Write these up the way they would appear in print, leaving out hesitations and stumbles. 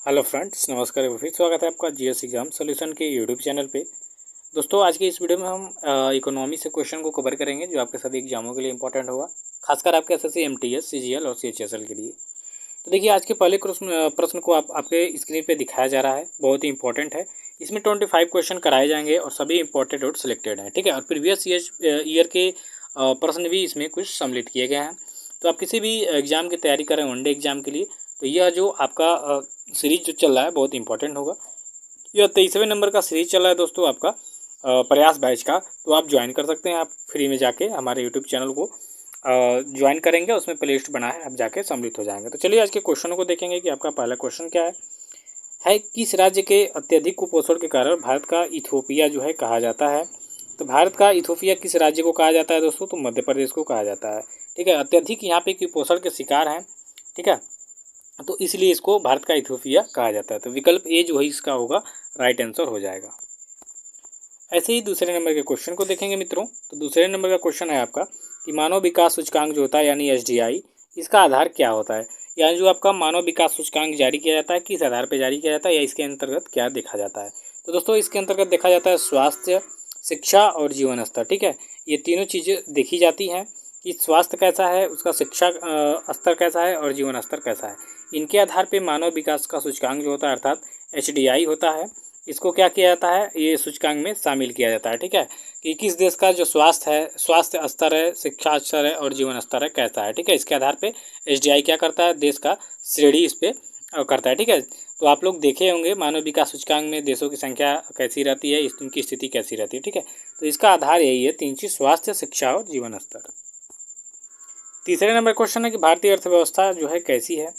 Hello friends, नमस्कार। फिर स्वागत है आपका जीएस एग्जाम सॉल्यूशन के यूट्यूब चैनल पे। दोस्तों, आज की इस वीडियो में हम इकोनॉमी से क्वेश्चन को कवर करेंगे जो आपके सभी एग्जामों के लिए इंपॉर्टेंट होगा, खासकर आपके एसएससी, एमटीएस, सीजीएल और सीएचएसएल के लिए। तो देखिए, आज के पहले प्रश्न को आपके स्क्रीन पे दिखाया जा रहा है, बहुत ही इंपॉर्टेंट है। इसमें 25 क्वेश्चन कराए जाएंगे और सभी इंपॉर्टेंट और सिलेक्टेड हैं, ठीक है। और प्रीवियस ईयर के प्रश्न भी इसमें कुछ सम्मिलित किए गए हैं। तो आप किसी भी एग्जाम की तैयारी करें, वनडे एग्जाम के लिए, तो यह जो आपका सीरीज जो चल रहा है बहुत इंपॉर्टेंट होगा। यह 23वें नंबर का सीरीज चल रहा है दोस्तों आपका प्रयास बैच का। तो आप ज्वाइन कर सकते हैं, आप फ्री में जाके हमारे यूट्यूब चैनल को ज्वाइन करेंगे, उसमें प्ले लिस्ट बना है, आप जाके सम्मिलित हो जाएंगे। तो चलिए आज के क्वेश्चनों को देखेंगे कि आपका पहला क्वेश्चन क्या है किस राज्य के अत्यधिक कुपोषण के कारण भारत का इथोपिया जो है कहा जाता है। तो भारत का इथोपिया किस राज्य को कहा जाता है दोस्तों? तो मध्य प्रदेश को कहा जाता है, ठीक है। अत्यधिक यहाँ पे कुपोषण के शिकार हैं, ठीक है, तो इसलिए इसको भारत का इथोपिया कहा जाता है। तो विकल्प ए जो है इसका होगा राइट आंसर हो जाएगा। ऐसे ही दूसरे नंबर के क्वेश्चन को देखेंगे मित्रों। तो दूसरे नंबर का क्वेश्चन है आपका कि मानव विकास सूचकांक जो होता है यानी एसडीआई, इसका आधार क्या होता है। यानी जो आपका मानव विकास सूचकांक जारी किया जाता है, किस आधार पर जारी किया जाता है या इसके अंतर्गत क्या देखा जाता है। तो दोस्तों, इसके अंतर्गत देखा जाता है स्वास्थ्य, शिक्षा और जीवन स्तर, ठीक है। ये तीनों चीज़ें देखी जाती हैं कि स्वास्थ्य कैसा है, उसका शिक्षा स्तर कैसा है और जीवन स्तर कैसा है। इनके आधार पर मानव विकास का सूचकांक जो होता है अर्थात एचडीआई होता है, इसको क्या किया जाता है, ये सूचकांक में शामिल किया जाता है, ठीक है। कि किस देश का जो स्वास्थ्य स्तर है, शिक्षा स्तर है और जीवन स्तर है कैसा है, ठीक है। इसके आधार पे एसडीआई क्या करता है, देश का श्रेणी इस पे करता है, ठीक है। तो आप लोग देखे होंगे मानव विकास सूचकांक में देशों की संख्या कैसी रहती है, इनकी स्थिति कैसी रहती है, ठीक है। तो इसका आधार यही है, तीन चीज, स्वास्थ्य, शिक्षा और जीवन स्तर। तीसरे नंबर क्वेश्चन है कि भारतीय अर्थव्यवस्था जो है कैसी है।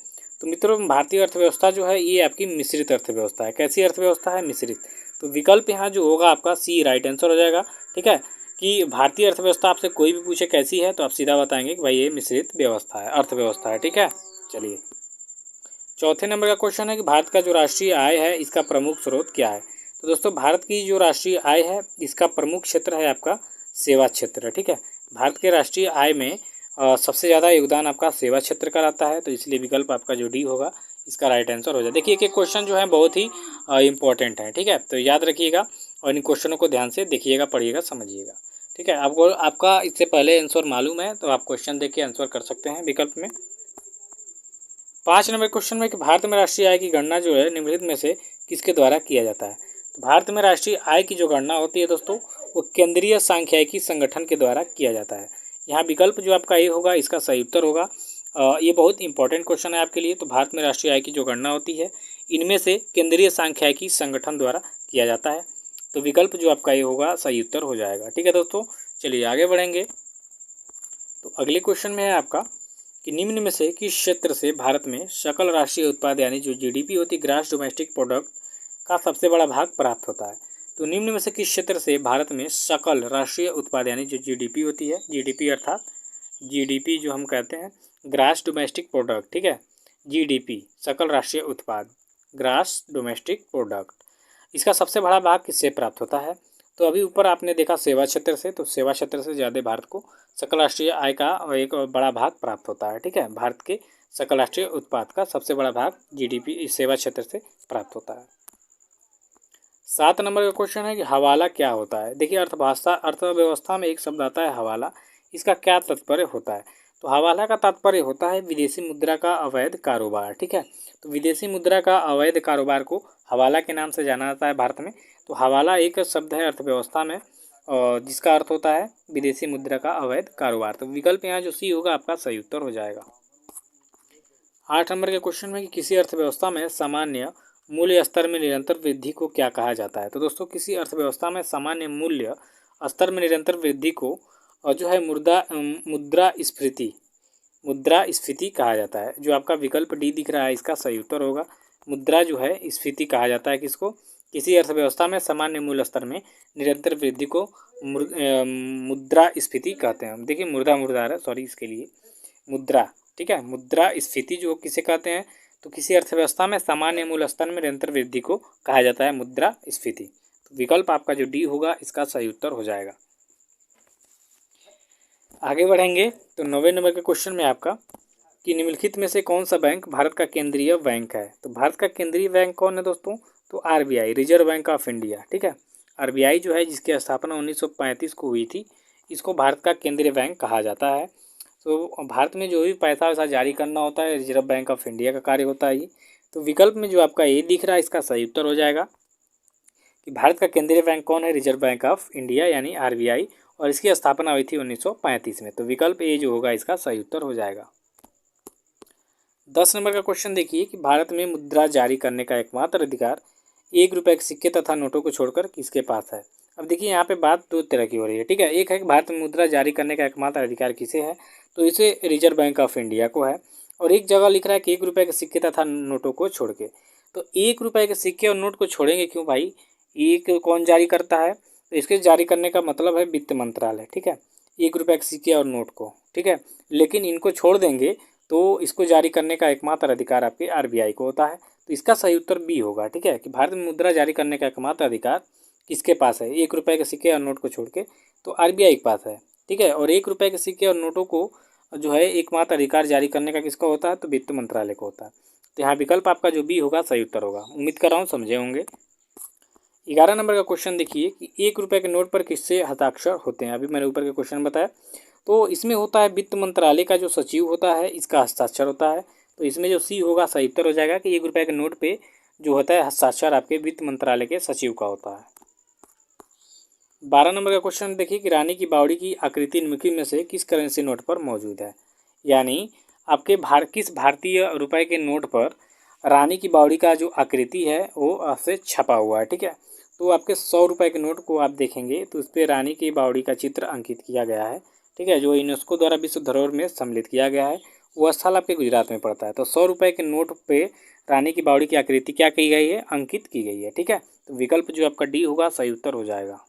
तो मित्रों, भारतीय अर्थव्यवस्था जो है ये आपकी मिश्रित अर्थव्यवस्था है। कैसी अर्थव्यवस्था है? मिश्रित। तो विकल्प यहाँ जो होगा आपका सी राइट आंसर हो जाएगा, ठीक है। कि भारतीय अर्थव्यवस्था आपसे कोई भी पूछे कैसी है तो आप सीधा बताएंगे कि भाई ये मिश्रित व्यवस्था है, अर्थव्यवस्था है, ठीक है। चलिए, चौथे नंबर का क्वेश्चन है कि भारत का जो राष्ट्रीय आय है इसका प्रमुख स्रोत क्या है। तो दोस्तों, भारत की जो राष्ट्रीय आय है इसका प्रमुख क्षेत्र है आपका सेवा क्षेत्र, ठीक है। भारत के राष्ट्रीय आय में सबसे ज़्यादा योगदान आपका सेवा क्षेत्र का रहता है, तो इसलिए विकल्प आपका जो डी होगा इसका राइट आंसर हो जाए। देखिए, एक एक क्वेश्चन जो है बहुत ही इंपॉर्टेंट है, ठीक है। तो याद रखिएगा और इन क्वेश्चनों को ध्यान से देखिएगा, पढ़िएगा, समझिएगा, ठीक है। आपको आपका इससे पहले आंसर मालूम है तो आप क्वेश्चन देख के आंसर कर सकते हैं विकल्प में। 5 नंबर क्वेश्चन में कि भारत में राष्ट्रीय आय की गणना जो है निम्नलिखित में से किसके द्वारा किया जाता है। तो भारत में राष्ट्रीय आय की जो गणना होती है दोस्तों, वो केंद्रीय सांख्यिकी संगठन के द्वारा किया जाता है। यहाँ विकल्प जो आपका ये होगा इसका सही उत्तर होगा। ये बहुत इंपॉर्टेंट क्वेश्चन है आपके लिए। तो भारत में राष्ट्रीय आय की जो गणना होती है इनमें से केंद्रीय सांख्यिकी संगठन द्वारा किया जाता है। तो विकल्प जो आपका ये होगा सही उत्तर हो जाएगा, ठीक है दोस्तों। चलिए आगे बढ़ेंगे। तो अगले क्वेश्चन में है आपका कि निम्न में से किस क्षेत्र से भारत में सकल राष्ट्रीय उत्पाद यानी जो जीडीपी होती है, ग्रास डोमेस्टिक प्रोडक्ट का सबसे बड़ा भाग प्राप्त होता है। तो निम्न में से किस क्षेत्र से भारत में सकल राष्ट्रीय उत्पाद यानी जो जीडीपी होती है, जीडीपी अर्थात जीडीपी जो हम कहते हैं ग्रास डोमेस्टिक प्रोडक्ट, ठीक है। जीडीपी सकल राष्ट्रीय उत्पाद, ग्रास डोमेस्टिक प्रोडक्ट, इसका सबसे बड़ा भाग किससे प्राप्त होता है। तो अभी ऊपर आपने देखा सेवा क्षेत्र से, तो सेवा क्षेत्र से ज़्यादा भारत को सकल राष्ट्रीय आय का एक बड़ा भाग प्राप्त होता है, ठीक है। भारत के सकल राष्ट्रीय उत्पाद का सबसे बड़ा भाग जीडीपी सेवा क्षेत्र से प्राप्त होता है। 7 नंबर का क्वेश्चन है कि हवाला क्या होता है। देखिए, अर्थव्यवस्था में एक शब्द आता है हवाला, इसका क्या तात्पर्य होता है। तो हवाला का तात्पर्य होता है विदेशी मुद्रा का अवैध कारोबार, ठीक है। तो विदेशी मुद्रा का अवैध कारोबार को हवाला के नाम से जाना जाता है भारत में। तो हवाला एक शब्द है अर्थव्यवस्था में जिसका अर्थ होता है विदेशी मुद्रा का अवैध कारोबार। तो विकल्प यहाँ जो सी होगा आपका सही उत्तर हो जाएगा। 8 नंबर के क्वेश्चन में कि किसी अर्थव्यवस्था में सामान्य मूल्य स्तर में निरंतर वृद्धि को क्या कहा जाता है। तो दोस्तों, किसी अर्थव्यवस्था में सामान्य मूल्य स्तर में निरंतर वृद्धि को जो है मुद्रास्फीति कहा जाता है। जो आपका विकल्प डी दिख रहा है इसका सही उत्तर होगा। मुद्रा जो है स्फीति कहा जाता है किसको, किसी अर्थव्यवस्था में सामान्य मूल्य स्तर में निरंतर वृद्धि को मुद्रास्फीति कहते हैं। देखिए, मुर्दा है, सॉरी इसके लिए मुद्रा, ठीक है। मुद्रास्फीति जो किसे कहते हैं, तो किसी अर्थव्यवस्था में सामान्य मूल्य स्तर में निरंतर वृद्धि को कहा जाता है मुद्रास्फीति। तो विकल्प आपका जो डी होगा इसका सही उत्तर हो जाएगा। आगे बढ़ेंगे तो 9वें नंबर के क्वेश्चन में आपका कि निम्नलिखित में से कौन सा बैंक भारत का केंद्रीय बैंक है। तो भारत का केंद्रीय बैंक कौन है दोस्तों, तो RBI, reserve bank of India. ठीक है, आरबीआई जो है जिसकी स्थापना 1935 को हुई थी, इसको भारत का केंद्रीय बैंक कहा जाता है। तो भारत में जो भी पैसा वैसा जारी करना होता है रिजर्व बैंक ऑफ इंडिया का कार्य होता है ये। तो विकल्प में जो आपका ये दिख रहा है इसका सही उत्तर हो जाएगा कि भारत का केंद्रीय बैंक कौन है, रिजर्व बैंक ऑफ इंडिया यानी आरबीआई, और इसकी स्थापना हुई थी 1935 में। तो विकल्प ए जो होगा इसका सही उत्तर हो जाएगा। 10 नंबर का क्वेश्चन देखिए कि भारत में मुद्रा जारी करने का एकमात्र अधिकार 1 रुपये के सिक्के तथा नोटों को छोड़कर किसके पास है। अब देखिए यहाँ पे बात दो तरह की हो रही है। ठीक है, एक है कि भारत में मुद्रा जारी करने का एकमात्र अधिकार किसे है, तो इसे रिजर्व बैंक ऑफ इंडिया को है। और एक जगह लिख रहा है कि 1 रुपये के सिक्के तथा नोटों को छोड़ के। तो 1 रुपये के सिक्के और नोट को छोड़ेंगे क्यों भाई, एक कौन जारी करता है, तो इसके जारी करने का मतलब है वित्त मंत्रालय। ठीक है, 1 रुपये के सिक्के और नोट को, ठीक है, लेकिन इनको छोड़ देंगे तो इसको जारी करने का एकमात्र अधिकार आपके आरबीआई को होता है। तो इसका सही उत्तर बी होगा। ठीक है, कि भारत में मुद्रा जारी करने का एकमात्र अधिकार किसके पास है, 1 रुपये के सिक्के और नोट को छोड़ के, तो आरबीआई के पास है। ठीक है, और 1 रुपये के सिक्के और नोटों को जो है एकमात्र अधिकार जारी करने का किसका होता है, तो वित्त मंत्रालय को होता है। तो यहाँ विकल्प आपका जो बी होगा सही उत्तर होगा। उम्मीद कर रहा हूँ समझे होंगे। 11 नंबर का क्वेश्चन देखिए कि 1 रुपये के नोट पर किससे हस्ताक्षर होते हैं। अभी मैंने ऊपर के क्वेश्चन बताया, तो इसमें होता है वित्त मंत्रालय का जो सचिव होता है इसका हस्ताक्षर होता है। तो इसमें जो सी होगा सही उत्तर हो जाएगा कि 1 रुपये के नोट पे जो होता है हस्ताक्षर आपके वित्त मंत्रालय के सचिव का होता है। 12 नंबर का क्वेश्चन देखिए कि रानी की बावड़ी की आकृति निम्नलिखित में से किस करेंसी नोट पर मौजूद है। यानी आपके किस भारतीय रुपए के नोट पर रानी की बावड़ी का जो आकृति है वो आपसे छपा हुआ है। ठीक है, तो आपके 100 रुपये के नोट को आप देखेंगे तो उस पर रानी की बावड़ी का चित्र अंकित किया गया है। ठीक है, जो यूनेस्को द्वारा विश्व धरोहर में सम्मिलित किया गया है, वह स्थल आपके गुजरात में पड़ता है। तो 100 रुपये के नोट पे रानी की बावड़ी की आकृति क्या की गई है, अंकित की गई है। ठीक है, तो विकल्प जो आपका डी होगा सही उत्तर हो जाएगा।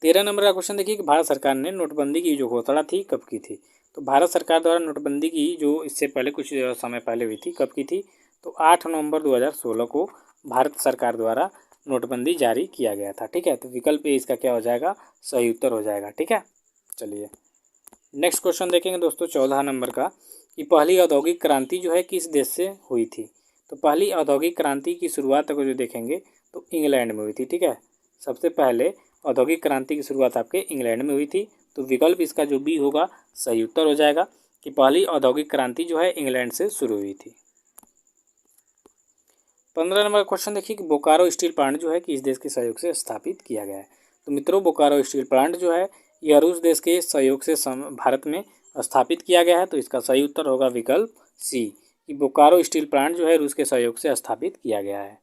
13 नंबर का क्वेश्चन देखिए कि भारत सरकार ने नोटबंदी की जो घोषणा थी कब की थी। तो भारत सरकार द्वारा नोटबंदी की जो इससे पहले कुछ समय पहले हुई थी, कब की थी, तो 8 नवंबर 2016 को भारत सरकार द्वारा नोटबंदी जारी किया गया था। ठीक है, तो विकल्प ए इसका क्या हो जाएगा, सही उत्तर हो जाएगा। ठीक है, चलिए नेक्स्ट क्वेश्चन देखेंगे दोस्तों 14 नंबर का कि पहली औद्योगिक क्रांति जो है किस देश से हुई थी। तो पहली औद्योगिक क्रांति की शुरुआत अगर जो देखेंगे तो इंग्लैंड में हुई थी। ठीक है, सबसे पहले औद्योगिक क्रांति की शुरुआत आपके इंग्लैंड में हुई थी। तो विकल्प इसका जो बी होगा सही उत्तर हो जाएगा कि पहली औद्योगिक क्रांति जो है इंग्लैंड से शुरू हुई थी। 15 नंबर क्वेश्चन देखिए कि बोकारो स्टील प्लांट जो है किस देश के सहयोग से स्थापित किया गया है। तो मित्रों बोकारो स्टील प्लांट जो है यह रूस देश के सहयोग से भारत में स्थापित किया गया है। तो इसका सही उत्तर होगा विकल्प सी कि बोकारो स्टील प्लांट जो है रूस के सहयोग से स्थापित किया गया है।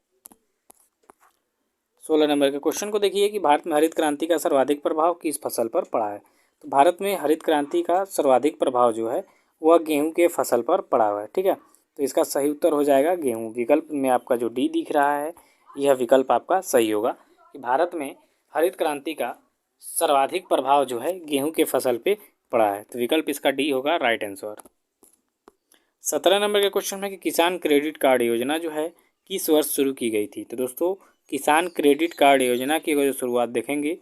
16 नंबर के क्वेश्चन को देखिए कि भारत में हरित क्रांति का सर्वाधिक प्रभाव किस फसल पर पड़ा है। तो भारत में हरित क्रांति का सर्वाधिक प्रभाव जो है वह गेहूं के फसल पर पड़ा हुआ है। ठीक है, तो इसका सही उत्तर हो जाएगा गेहूं। विकल्प में आपका जो डी दिख रहा है यह विकल्प आपका सही होगा कि भारत में हरित क्रांति का सर्वाधिक प्रभाव जो है गेहूं के फसल पे पड़ा है। तो विकल्प इसका डी होगा राइट आंसर। 17 नंबर के क्वेश्चन में कि किसान क्रेडिट कार्ड योजना जो है किस वर्ष शुरू की गई थी। तो दोस्तों किसान क्रेडिट कार्ड योजना की अगर जो शुरुआत देखेंगे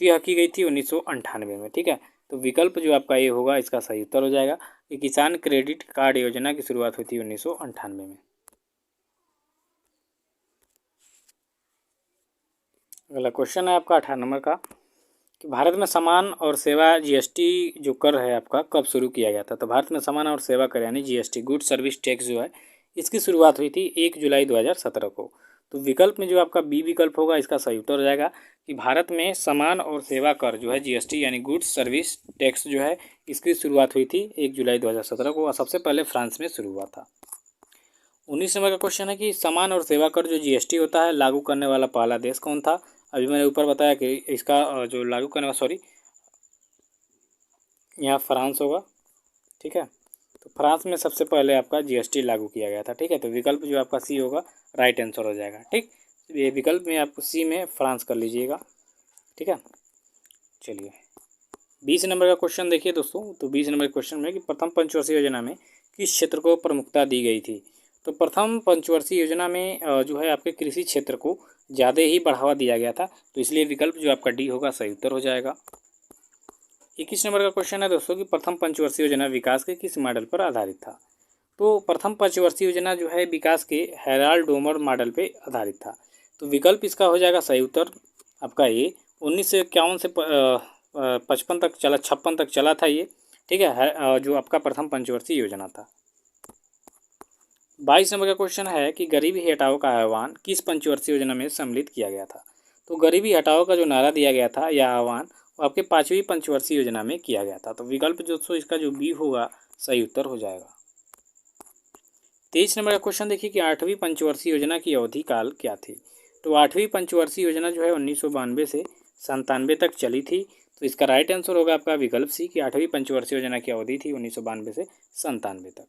तो यह की गई थी 1998 में। ठीक है, तो विकल्प जो आपका ये होगा इसका सही उत्तर हो जाएगा कि किसान क्रेडिट कार्ड योजना की शुरुआत हुई थी 1998 में। अगला क्वेश्चन है आपका 18 नंबर का कि भारत में सामान और सेवा जीएसटी जो कर है आपका कब शुरू किया गया था। तो भारत में सामान और सेवा कर यानी जीएसटी गुड सर्विस टैक्स जो है इसकी शुरुआत हुई थी 1 जुलाई 2017 को। तो विकल्प में जो आपका बी विकल्प होगा इसका सही उत्तर हो जाएगा कि भारत में सामान और सेवा कर जो है जीएसटी यानी गुड्स सर्विस टैक्स जो है इसकी शुरुआत हुई थी 1 जुलाई 2017 को और सबसे पहले फ्रांस में शुरू हुआ था। 19 नंबर का क्वेश्चन है कि सामान और सेवा कर जो जीएसटी होता है लागू करने वाला पहला देश कौन था। अभी मैंने ऊपर बताया कि इसका जो लागू करने वाला यहाँ फ्रांस होगा। ठीक है, तो फ्रांस में सबसे पहले आपका जीएसटी लागू किया गया था। ठीक है, तो विकल्प जो आपका सी होगा राइट आंसर हो जाएगा। ठीक, ये विकल्प में आप सी में फ्रांस कर लीजिएगा। ठीक है, चलिए 20 नंबर का क्वेश्चन देखिए दोस्तों। तो 20 नंबर क्वेश्चन में कि प्रथम पंचवर्षीय योजना में किस क्षेत्र को प्रमुखता दी गई थी। तो प्रथम पंचवर्षीय योजना में जो है आपके कृषि क्षेत्र को ज़्यादा ही बढ़ावा दिया गया था। तो इसलिए विकल्प जो आपका डी होगा सही उत्तर हो जाएगा। 21 नंबर का क्वेश्चन है दोस्तों कि प्रथम पंचवर्षीय योजना विकास के किस मॉडल पर आधारित था। तो प्रथम पंचवर्षीय योजना जो है विकास के हेराल्ड डोमर मॉडल पे आधारित था। तो विकल्प इसका हो जाएगा सही उत्तर आपका ये 1951 से 55 तक चला, 56 तक चला था ये, ठीक है, जो आपका प्रथम पंचवर्षीय योजना था। 22 नंबर का क्वेश्चन है कि गरीबी हटाओ का आह्वान किस पंचवर्षीय योजना में सम्मिलित किया गया था। तो गरीबी हटाओ का जो नारा दिया गया था यह आह्वान वो आपके 5वीं पंचवर्षीय योजना में किया गया था। तो विकल्प दोस्तों इसका जो बी होगा सही उत्तर हो जाएगा। 23 नंबर का क्वेश्चन देखिए कि 8वीं पंचवर्षीय योजना की अवधि काल क्या थी। तो 8वीं पंचवर्षीय योजना जो है 1992 से 97 तक चली थी। तो इसका राइट आंसर होगा आपका विकल्प सी कि 8वीं पंचवर्षीय योजना की अवधि थी 1992 से 97 तक।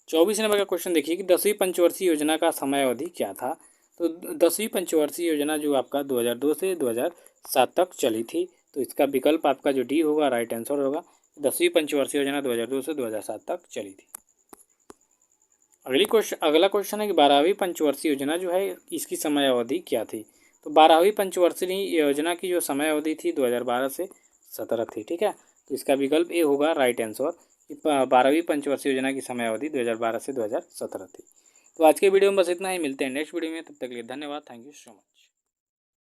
24 नंबर का क्वेश्चन देखिए कि 10वीं पंचवर्षीय योजना का समय अवधि क्या था। तो 10वीं पंचवर्षीय योजना जो आपका 2002 से 2007 तक चली थी। तो इसका विकल्प आपका जो डी होगा राइट आंसर होगा। 10वीं पंचवर्षीय योजना 2002 से 2007 तक चली थी। अगला क्वेश्चन है कि 12वीं पंचवर्षीय योजना जो है इसकी समय अवधि क्या थी। तो 12वीं पंचवर्षीय योजना की जो समय अवधि थी 2012 से 17 थी, ठीक है। तो इसका विकल्प ए होगा राइट आंसर। 12वीं पंचवर्षीय योजना की समय अवधि 2012 से 2017 थी। तो आज के वीडियो में बस इतना ही, मिलते हैं नेक्स्ट वीडियो में, तब तक के लिए धन्यवाद, थैंक यू सो मच।